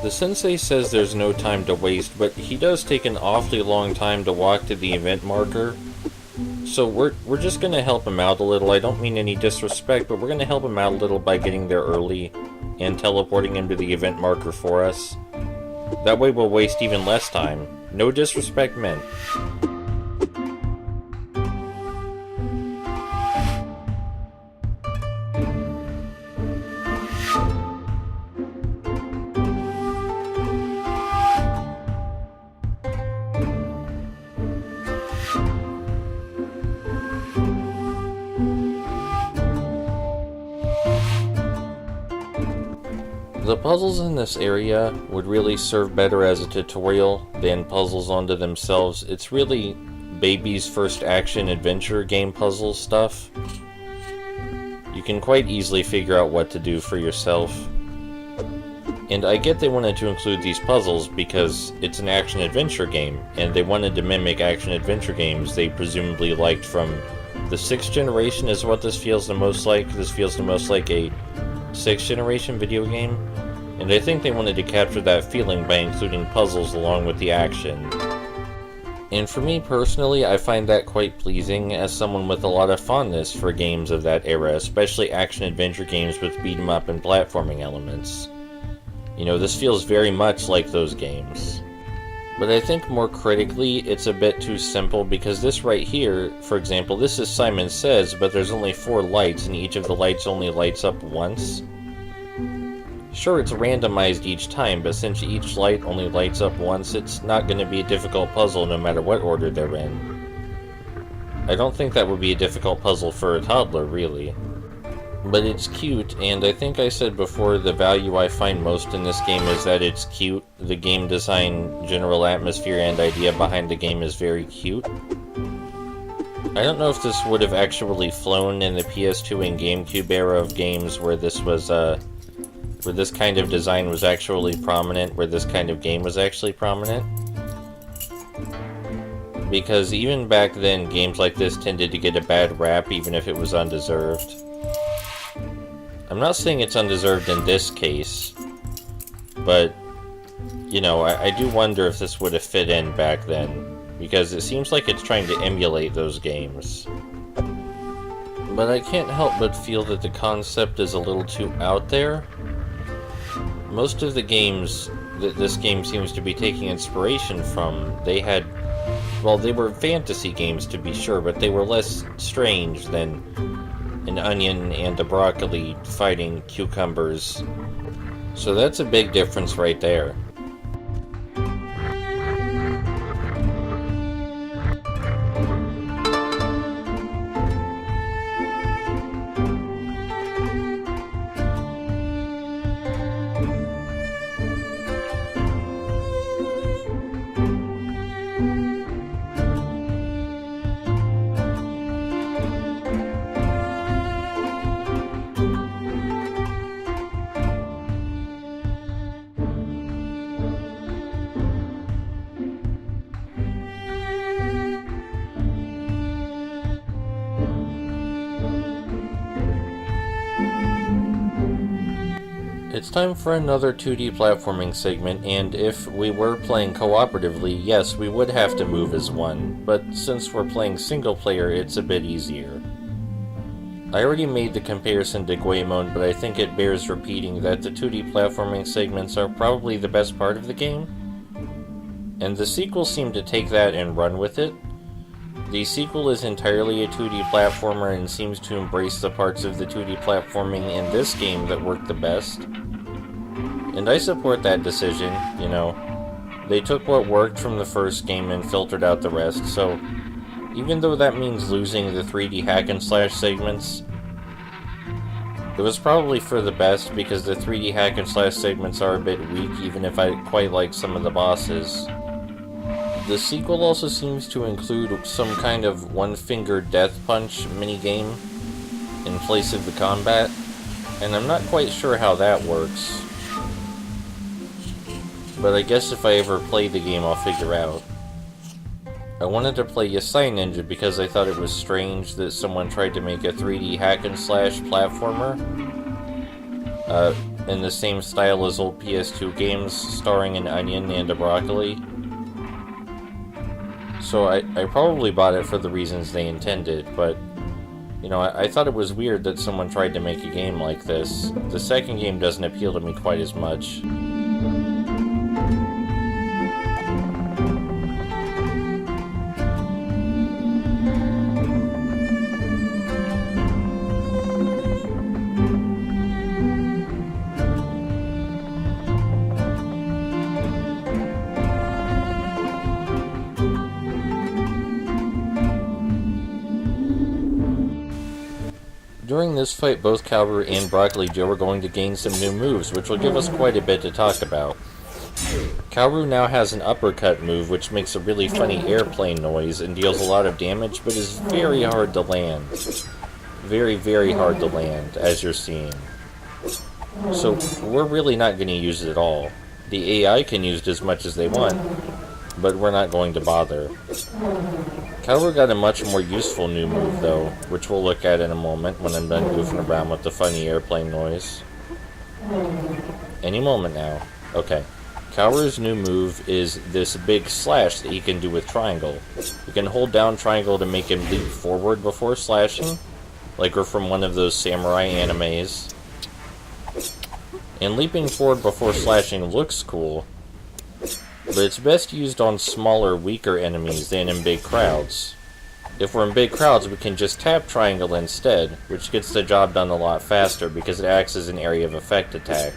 The sensei says there's no time to waste, but he does take an awfully long time to walk to the event marker. So we're just gonna help him out a little. I don't mean any disrespect, but we're gonna help him out a little by getting there early and teleporting him to the event marker for us. That way we'll waste even less time. No disrespect meant. The puzzles in this area would really serve better as a tutorial than puzzles onto themselves. It's really baby's first action-adventure game puzzle stuff. You can quite easily figure out what to do for yourself. And I get they wanted to include these puzzles because it's an action-adventure game, and they wanted to mimic action-adventure games they presumably liked from the 6th generation is what this feels the most like. This feels the most like a 6th generation video game, and I think they wanted to capture that feeling by including puzzles along with the action. And for me personally, I find that quite pleasing as someone with a lot of fondness for games of that era, especially action-adventure games with beat-em-up and platforming elements. You know, this feels very much like those games. But I think more critically, it's a bit too simple because this right here, for example, this is Simon Says, but there's only 4 lights and each of the lights only lights up once. Sure, it's randomized each time, but since each light only lights up once, it's not going to be a difficult puzzle no matter what order they're in. I don't think that would be a difficult puzzle for a toddler, really. But it's cute, and I think I said before the value I find most in this game is that it's cute. The game design, general atmosphere, and idea behind the game is very cute. I don't know if this would have actually flown in the PS2 and GameCube era of games where this was, where this kind of design was actually prominent, where this kind of game was actually prominent. Because even back then, games like this tended to get a bad rap even if it was undeserved. I'm not saying it's undeserved in this case, but, you know, I do wonder if this would have fit in back then, because it seems like it's trying to emulate those games. But I can't help but feel that the concept is a little too out there. Most of the games that this game seems to be taking inspiration from, they had, well, they were fantasy games to be sure, but they were less strange than an onion and a broccoli fighting cucumbers. So that's a big difference right there. It's time for another 2D platforming segment, and if we were playing cooperatively, yes, we would have to move as one, but since we're playing single player, it's a bit easier. I already made the comparison to Guemon, but I think it bears repeating that the 2D platforming segments are probably the best part of the game, and the sequel seemed to take that and run with it. The sequel is entirely a 2D platformer and seems to embrace the parts of the 2D platforming in this game that work the best. And I support that decision, you know. They took what worked from the first game and filtered out the rest, so even though that means losing the 3D hack and slash segments, it was probably for the best because the 3D hack and slash segments are a bit weak even if I quite like some of the bosses. The sequel also seems to include some kind of one-finger death punch minigame in place of the combat, and I'm not quite sure how that works. But I guess if I ever play the game, I'll figure out. I wanted to play Yasai Ninja because I thought it was strange that someone tried to make a 3D hack and slash platformer. in the same style as old PS2 games, starring an onion and a broccoli. So I probably bought it for the reasons they intended, but, you know, I thought it was weird that someone tried to make a game like this. The second game doesn't appeal to me quite as much. During this fight, both Kaoru and Broccoli Joe are going to gain some new moves, which will give us quite a bit to talk about. Kaoru now has an uppercut move, which makes a really funny airplane noise and deals a lot of damage, but is very hard to land. Very, very hard to land, as you're seeing. So, we're really not going to use it at all. The AI can use it as much as they want, but we're not going to bother. Kaoru got a much more useful new move, though, which we'll look at in a moment when I'm done goofing around with the funny airplane noise. Any moment now. Okay. Kaoru's new move is this big slash that he can do with triangle. You can hold down triangle to make him leap forward before slashing, like we're from one of those samurai animes. And leaping forward before slashing looks cool, but it's best used on smaller, weaker enemies than in big crowds. If we're in big crowds, we can just tap triangle instead, which gets the job done a lot faster because it acts as an area of effect attack.